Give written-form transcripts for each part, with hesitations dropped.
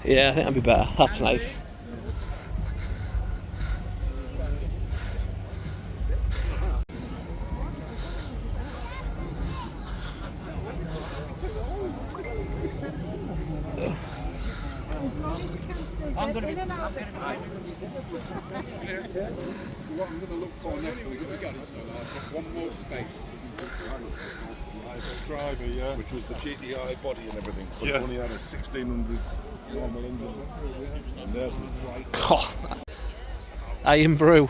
Yeah, I think that'd be better. That's nice. I'm going to what I'm going to look for next week, we got it, so I've got one more space. Driver, yeah. Which was the GTI body and everything, but it only had a 1600 normal engine. And there's the right. God. Iron Brew.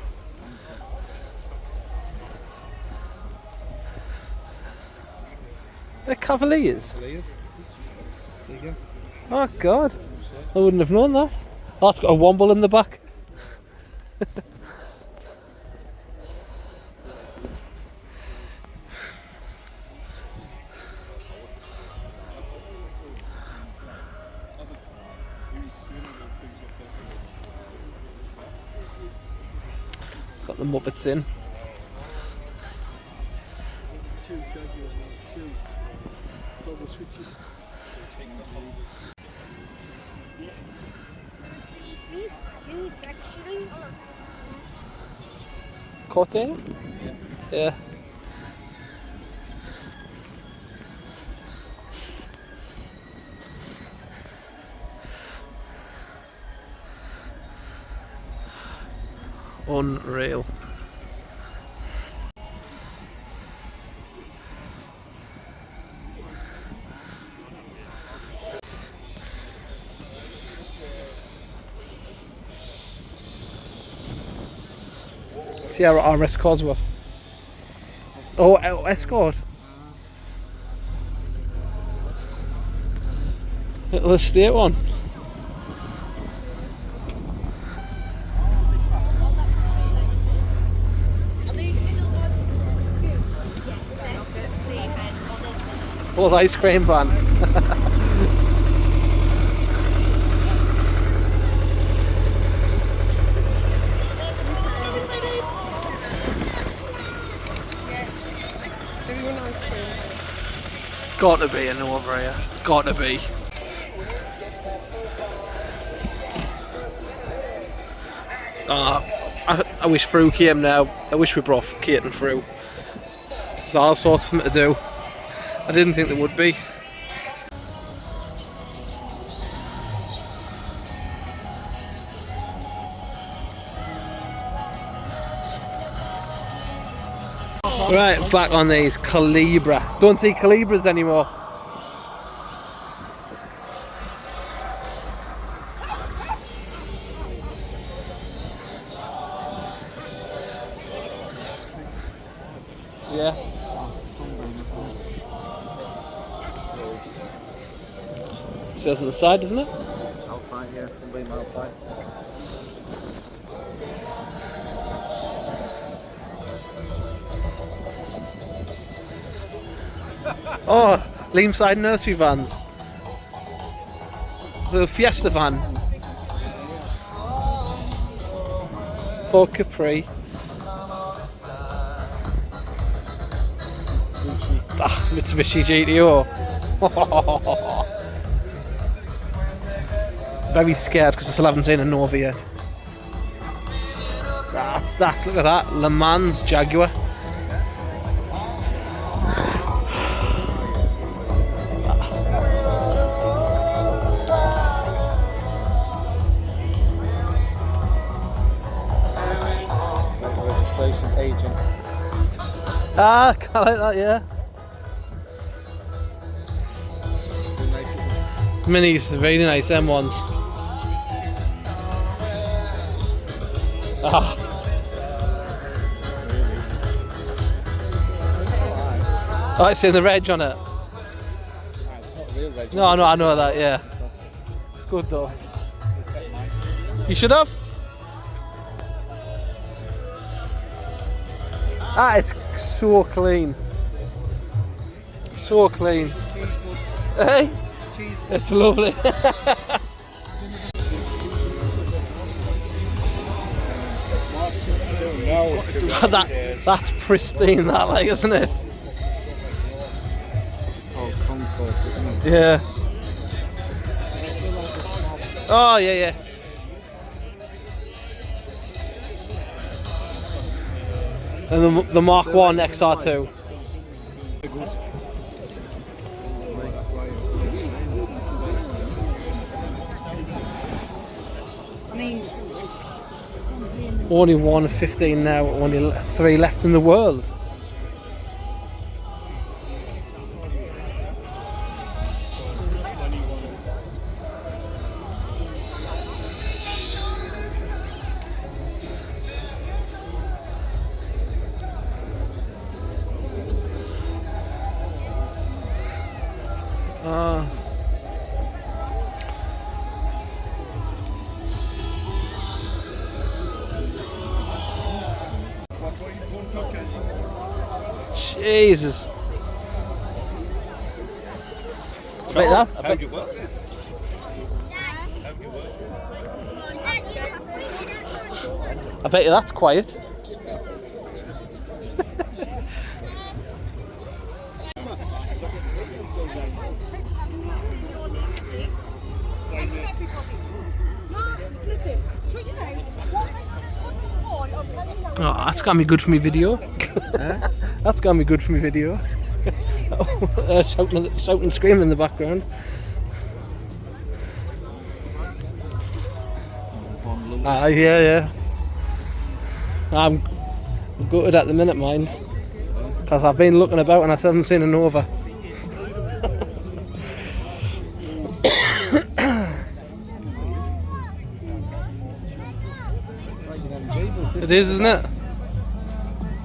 They're Cavaliers. There you go. Oh God, I wouldn't have known that. Oh, it's got a womble in the back. It's got the Muppets in. Cortana? Yeah. Unreal. Sierra RS Cosworth. Oh, Escort. Little estate one. Old ice cream van. Got to be an over here. Got to be. I wish Frew came now. I wish we brought Kate and Frew. There's all sorts of them to do. I didn't think there would be. Right, back on these Calibra. Don't see Calibras anymore. Yeah. It says on the side, doesn't it? Alpine, yeah, Sunbeam Alpine. Oh, Leamside nursery vans. The Fiesta van. For Capri. Ah, Mitsubishi GTO. Very scared because I still haven't seen a Nova yet. That's look at that. Le Mans Jaguar. Ah, I like that, yeah. Minis are very nice, M1s. Ah. Oh, it's in the reg on it. No, I know that, yeah. It's good though. You should have. Ah, it's so clean. So clean. Hey? It's lovely. That's pristine, that, like, isn't it? Oh, concourse, isn't it? Yeah. Oh, yeah, yeah. And the Mark 1 XR2. Only 1 of 15 now, only 3 left in the world. Jesus. I bet that. I bet you that's quiet. Oh, that's got me good for me video. That's got me good for me video. Shouting, screaming in the background. Yeah. I'm gutted at the minute, mind, because I've been looking about and I haven't seen a Nova. It is, isn't it?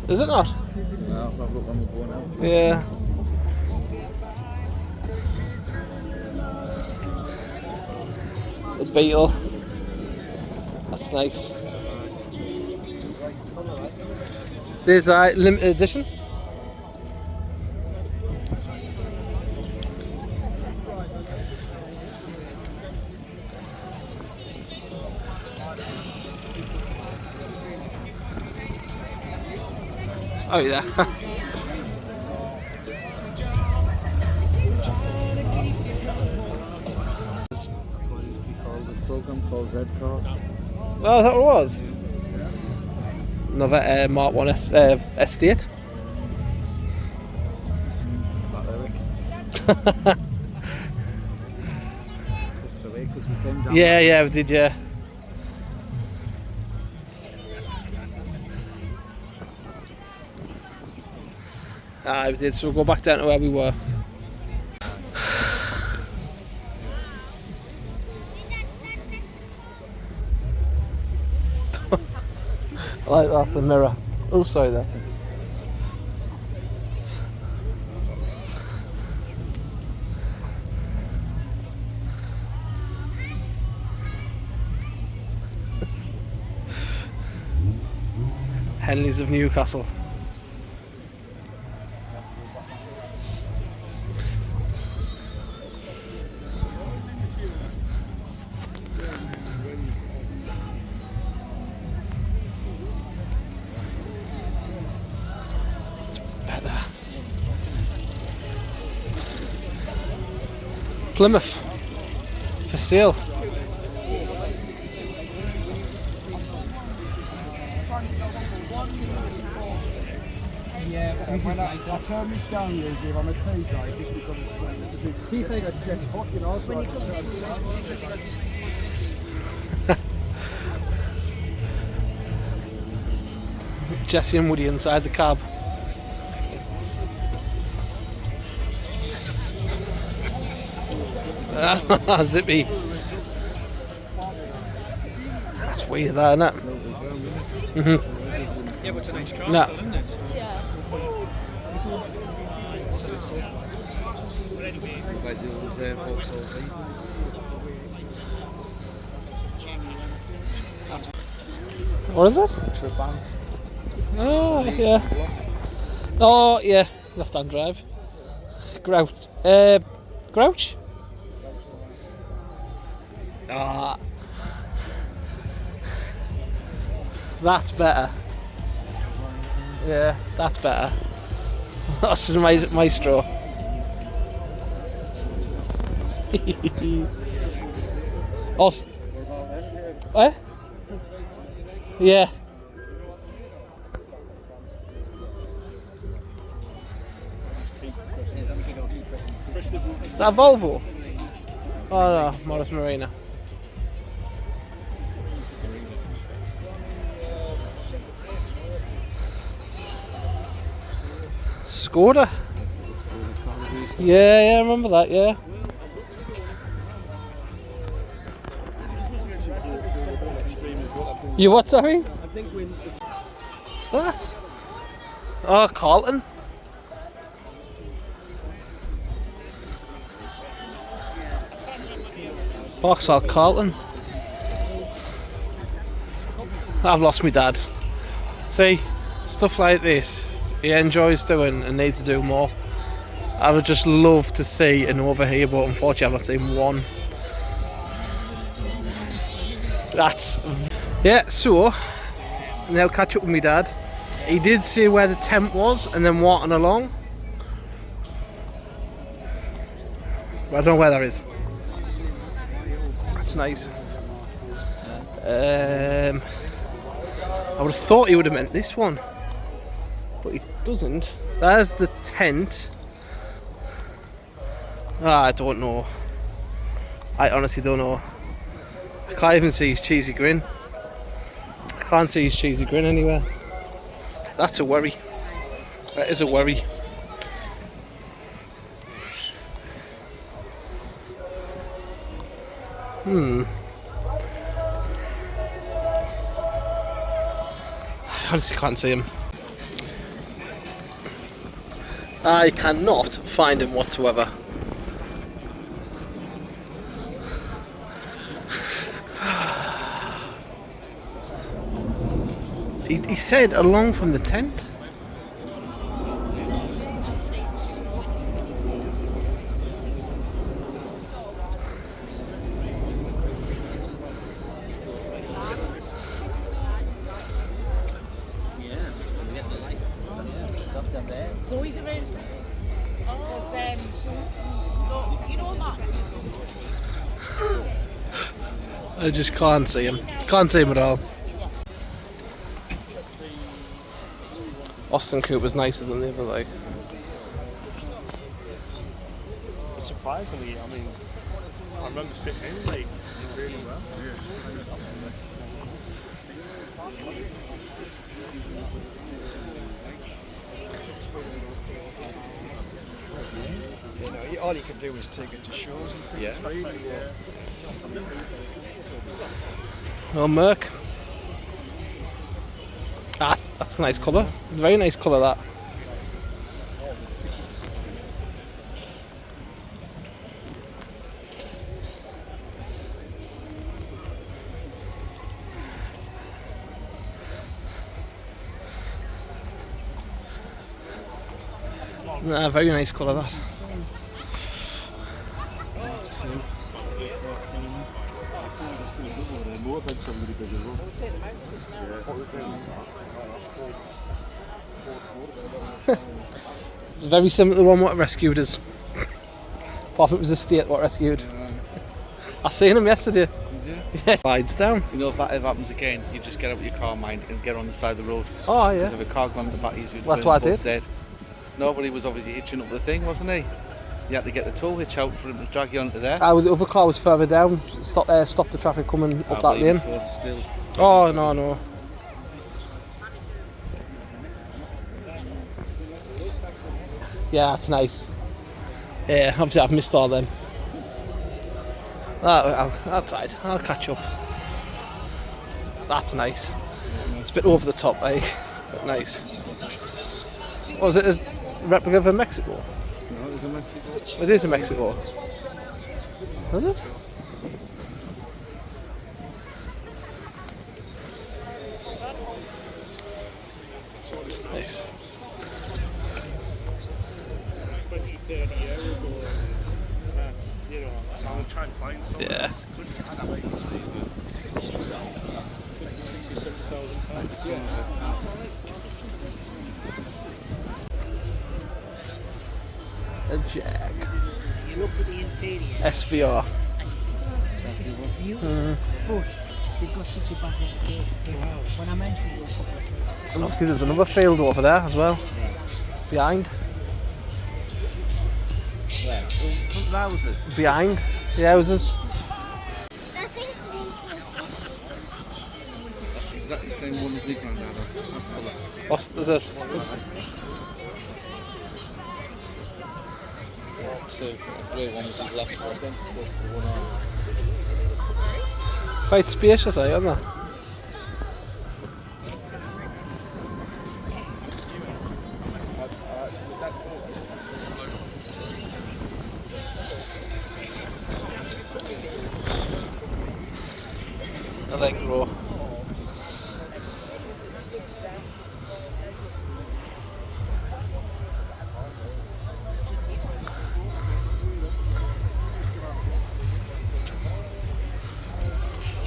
Is it not? No, I've looked on the board now. Yeah. The Beetle. That's nice. There's a limited edition. Oh yeah. That's why it used to be called a program called Z-Course. Oh, that was. Another Mark 1 estate. That Eric. Just away because we came down. Yeah, we did, yeah. We did, so we'll go back down to where we were. I like that, the mirror. Oh, sorry there. Henleys of Newcastle. Plymouth for sale. Yeah, when I turn this down usually if I'm a tea guy just because it's tea thing that's just hot, you know, so I can turn it down. Jesse and Woody inside the cab. Zippy. That's weird, that, isn't it? Yeah, but it's a nice car, No. still, isn't it? Like the old Vauxhall V. What is it? Trabant. Oh, yeah. Oh, yeah. Left-hand drive. Grouch. Grouch? Ah. That's better. Yeah, that's better. That's my Maestro. Oh, Eh? Yeah. Is that a Volvo? Oh no, Morris Marina. Skoda? Yeah, I remember that, yeah. You what, sorry? I think we. What's that? Oh, Carlton. Vauxhall Carlton. I've lost my dad. See, stuff like this he enjoys doing and needs to do more. I would just love to see and overhear, but unfortunately I've not seen one. That's... Yeah, so, now catch up with my dad. He did see where the tent was and then walking along. But I don't know where that is. That's nice. I would have thought he would have meant this one, but he doesn't. There's the tent. I don't know. I honestly don't know. I can't even see his cheesy grin. I can't see his cheesy grin anywhere. That's a worry. That is a worry. I honestly can't see him. I cannot find him whatsoever. He said along from the tent. Boys are in. You know Mark? I just can't see him. Can't see him at all. Austin Cooper's nicer than the other, like. Surprisingly, I mean, I remember fitting in like really well. You know, all you can do is take it to shows and things. Yeah. Really, Well, Merc. That's a nice colour. Very nice colour, that. Nah, very nice colour, that. It's very similar to the one what rescued us. Apart from it was the state what rescued. I seen him yesterday. Yeah. Slides down. You know, if that ever happens again, you just get out of your car, mind, and get on the side of the road. Oh yeah. Because if a car gone at the back, you'd That's what I did. Dead. Nobody was obviously hitching up the thing, wasn't he? You had to get the tow hitch out for him to drag you onto there. The other car was further down. Stopped the traffic coming up that lane. So it's still. Oh no. Yeah, that's nice. Yeah, obviously I've missed all them. That's right. I'll catch up. That's nice. It's a bit over the top, eh? But nice. Was it a replica of a Mexico? No, it was in Mexico. It is a Mexico. Is it? Nice. I'll try and find some. Yeah. A Jag. You look at the interior. SVR. Beautiful. They've got such a bad reputation. When I mentioned it a couple of times. And obviously there's another field over there as well. Behind. Front houses. Behind the houses. That's exactly the same one as my granddad had. What's this? Two blue one was his last one. Identical to the one on. Quite spacious, aren't they? Allegro.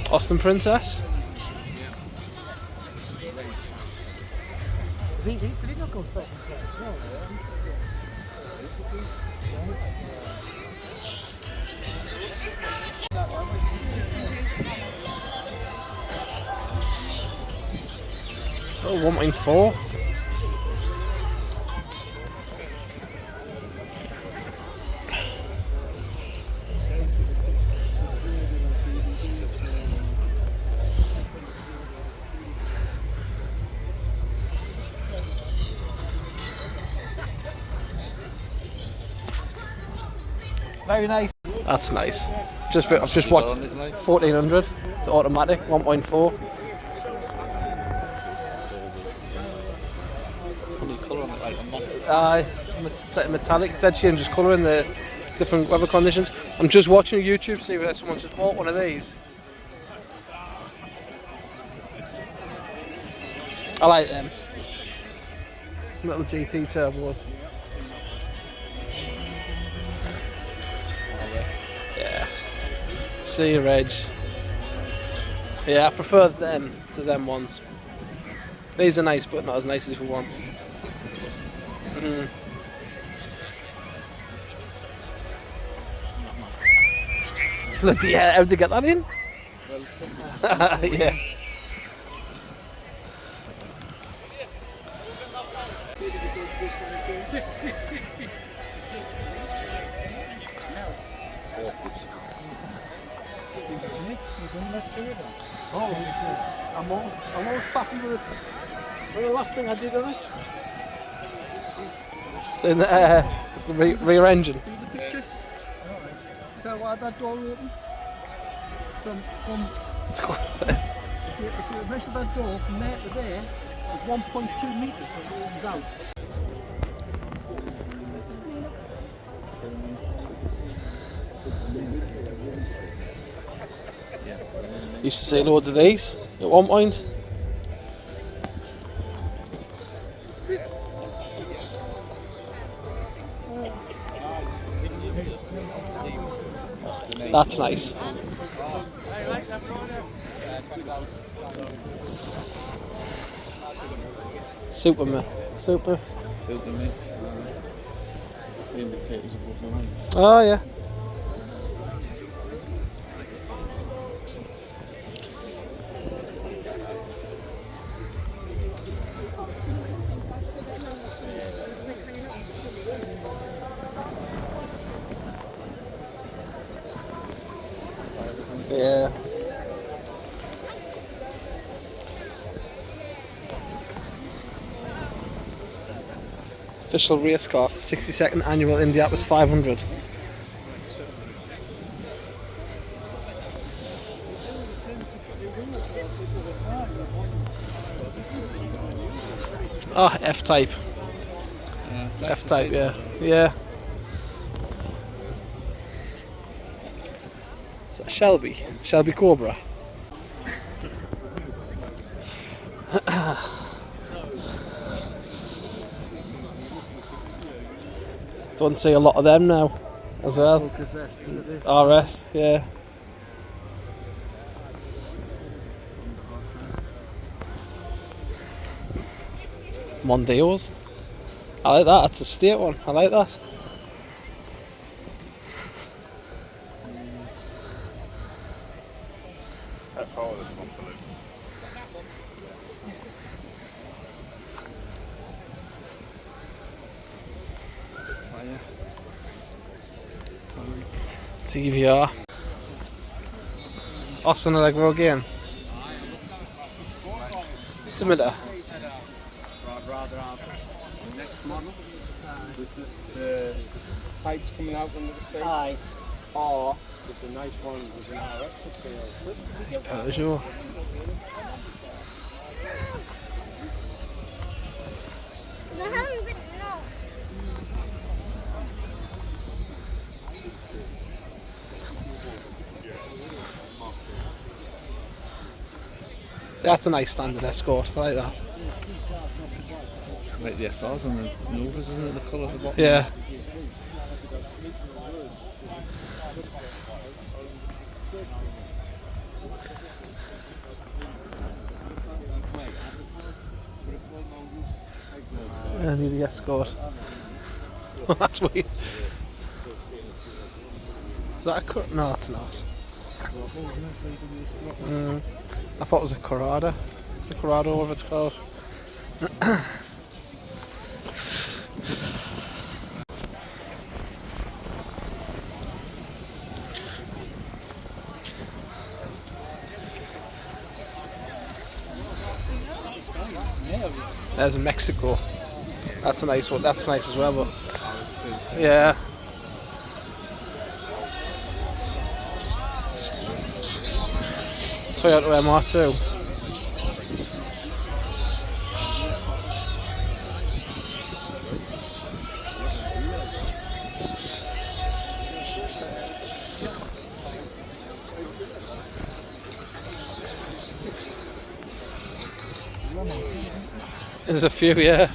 Austin Princess. Did he not go top? No. Oh, 1.4. Very nice. That's nice. I've just watched 1400. It's automatic, 1.4. Funny colour on it, like a moth. Metallic. It said changes colour in the different weather conditions. I'm just watching YouTube, see if someone just bought one of these. I like them. Little GT turbos. Yeah. Sea Reg. Yeah, I prefer them to them ones. These are nice, but not as nice as we want. Bloody hell, how'd they get that in? Yeah. I'm almost happy with it. What the last thing I did on it? So in the rear engine. See the picture? So why that door opens? From It's quite, if you measure that door from there to there, it's 1.2 metres from it opens out. used to see loads of these at one point. That's nice. Super mix. Super mix. The indicators above the lamp. Oh yeah. Yeah. Official race car, 62nd annual Indianapolis 500. Oh, F-Type. F-Type, yeah. Yeah. Is that Shelby? Shelby Cobra. Don't see a lot of them now as well. RS, yeah. Mondeos. I like that, that's a state one. I like that. How far is this one? TVR. Austin Allegro again. Similar. I'd rather have the next model with the pipes coming out under the seat. Aye. Or with the nice one with an RX Peugeot. So that's a nice standard Escort. I like that. It's like the SRs and the Novas, isn't it? The colour of the bottom. Yeah. I need the Escort. That's weird. Is that a cut? No, it's not. I thought it was a Corrado. The Corrado, whatever it's called. There's a Mexico. That's a nice one. That's nice as well, but yeah. Toyota MR2. There's a few, yeah.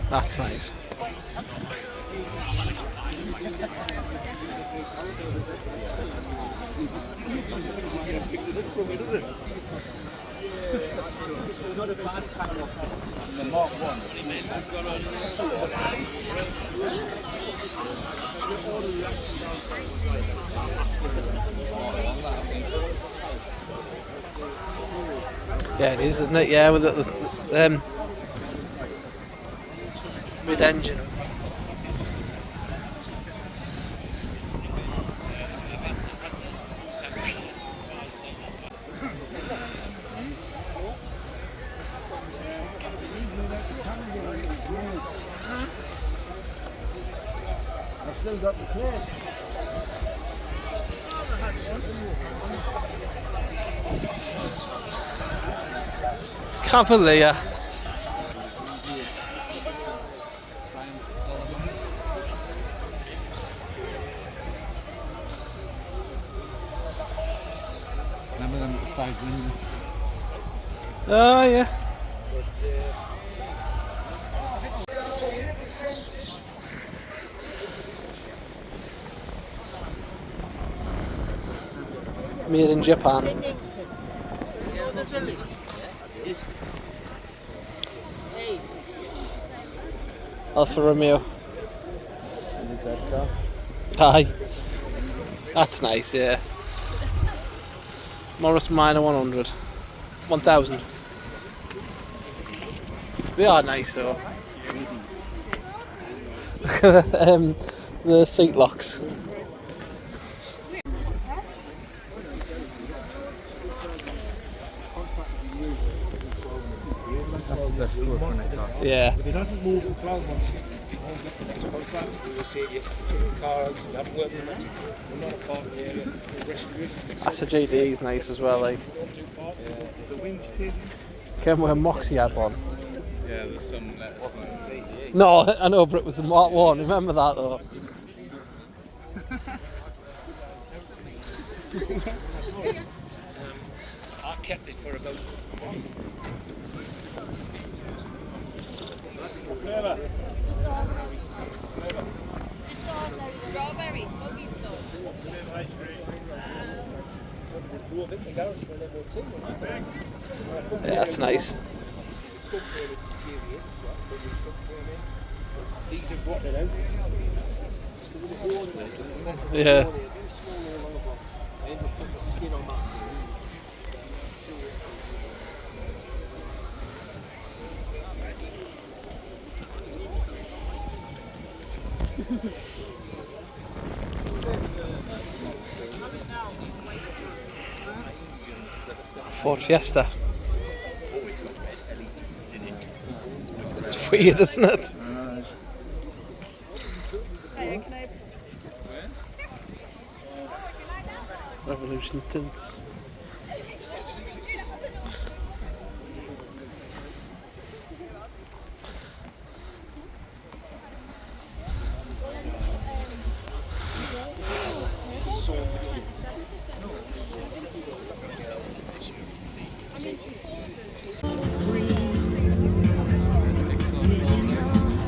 That's nice. Yeah, it is, isn't it? Yeah, with the mid-engine. I've still got the plate. Cavalier. Remember them at the side windows? Oh, yeah. Made in Japan. Alfa Romeo. Aye. That's nice, yeah. Morris Minor 100. 1000. They are nice though. Look at the seat locks. That's the best quote for next time. Yeah. If it doesn't move in 12 months, the next contract, we will say you took the car out, you haven't worked with it, we're not a part of the area, we'll rescue it. That's a JD's nice as well, like. The winch case. Came where Moxie had one. Yeah, there's some that wasn't it? No, I know, but it was the Mark 1. Remember that though. I kept it for about Strawberry, buggy's close. drove into the garage for an MOT. Yeah, that's nice. These have rotted out. Yeah. I ended up putting the skin on that. Ford Fiesta. It's weird, isn't it? Revolution tints.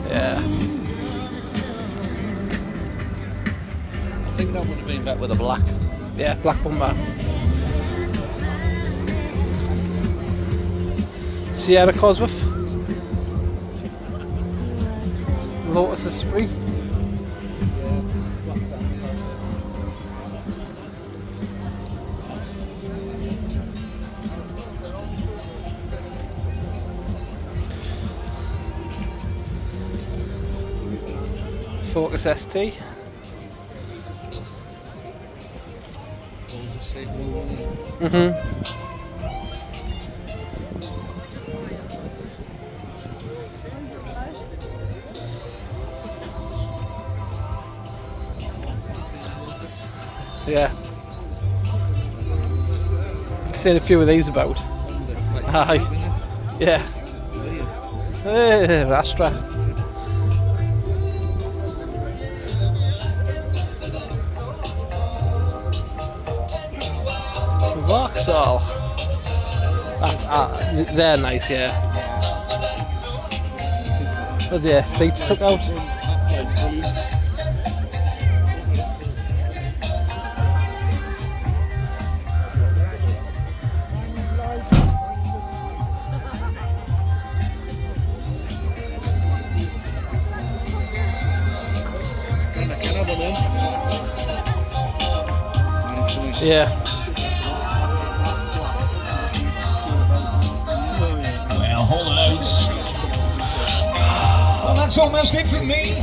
Yeah. I think that would have been better with a black. Yeah, black bumper. Sierra Cosworth. Lotus Esprit. Focus ST. Yeah. I've seen a few of these about. Aye. Yeah. Astra. Vauxhall. That's they're nice, yeah. But yeah, seats took out. Yeah. Well, hold the notes. Well, that's almost it from me.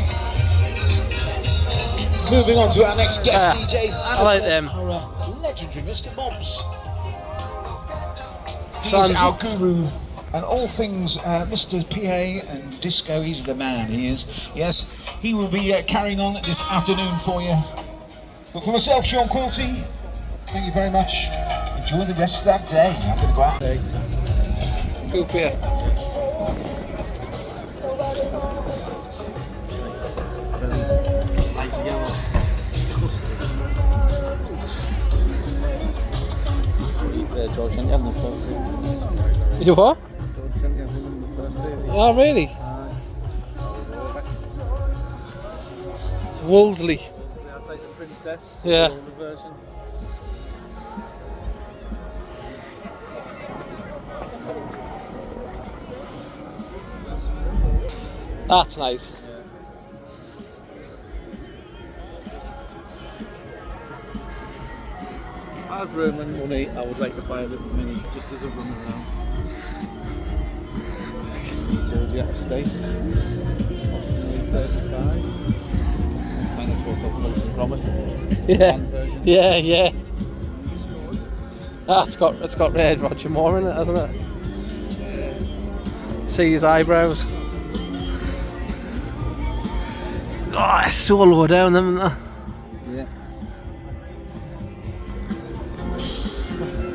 Moving on to our next guest DJs. I like them. Our legendary Mr. Bobs. He is Transit. our guru and all things Mr. PA and disco. He's the man. He is. Yes, he will be carrying on this afternoon for you. But for myself, Sean Quilty, thank you very much. Enjoy the rest of that day. I'm going to go out there. Coupe here. Yeah, George, didn't you have them first? You what? George, didn't you have them in the first day? Oh, really? Wolseley. That's like the Princess. Yeah. The older version. That's nice. If I had room and money, I would like to buy a little mini just as a run around. Zodiac Estate, Austin Lee 35. Tennis photo of Wilson Gromit. Yeah. Fan version. Yeah, yeah. Ah, it's got red Roger Moore in it, hasn't it? See his eyebrows. Oh, it's so low down, them, isn't Yeah. it?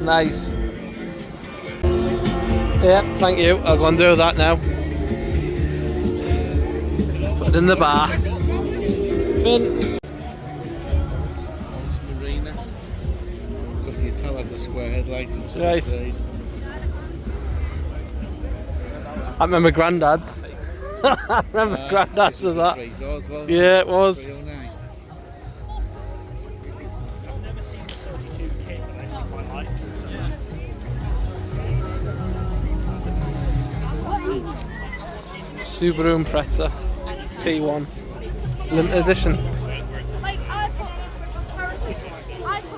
Nice. Yeah, thank you. I'll go and do that now. Put it in the bar. Fin. Marina. Because you tell had the square headlight. It was Right. great. I remember Grandad's. I remember Grandad's as that. Straight doors, wasn't it? Yeah, it was. 309. Subaru Impreza P1 limited edition. Like, I put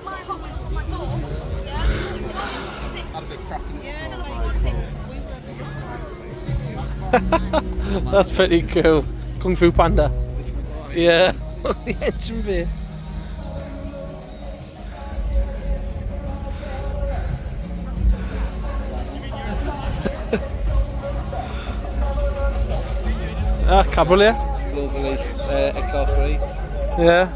my Hot Wheels on my phone. Yeah. That's pretty cool. Kung Fu Panda. Yeah. The engine bay. Ah, Cabriolet. Cloverleaf XR3. Yeah.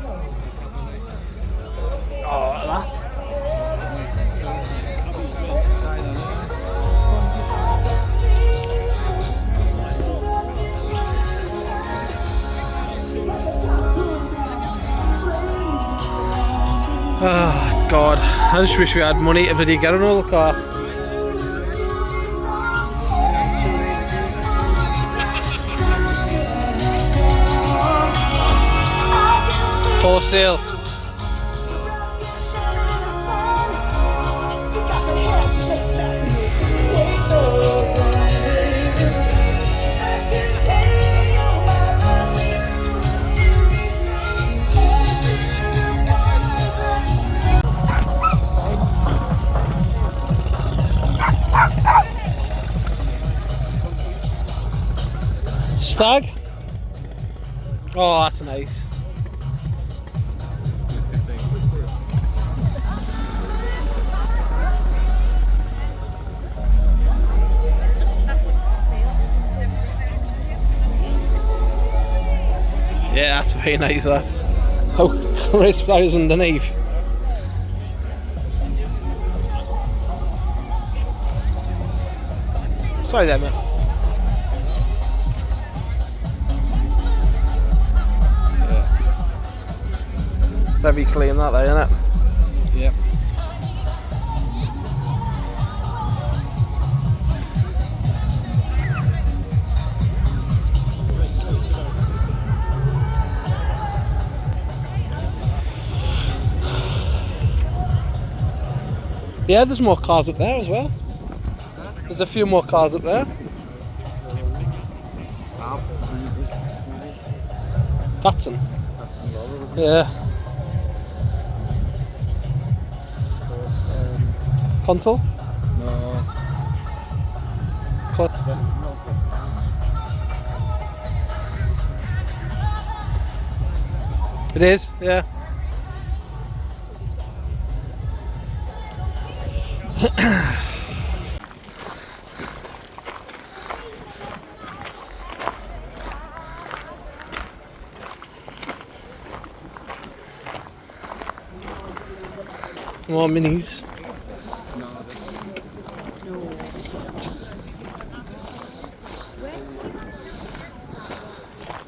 Oh, look at that. Oh God, I just wish we had money to bloody get an old car. For sale. Stag? Oh, that's nice. Yeah, that's very nice, that. How crisp that is underneath. Sorry there, mate. Very clean that there, isn't it? Yep. Yeah, there's more cars up there as well. There's a few more cars up there. Datsun. Yeah. Console? No. Clutch. It is, yeah. More minis.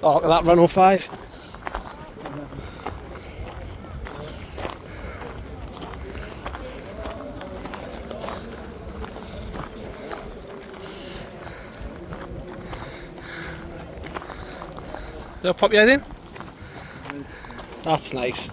Oh, look at that Renault 5. You'll pop your head in? That's nice.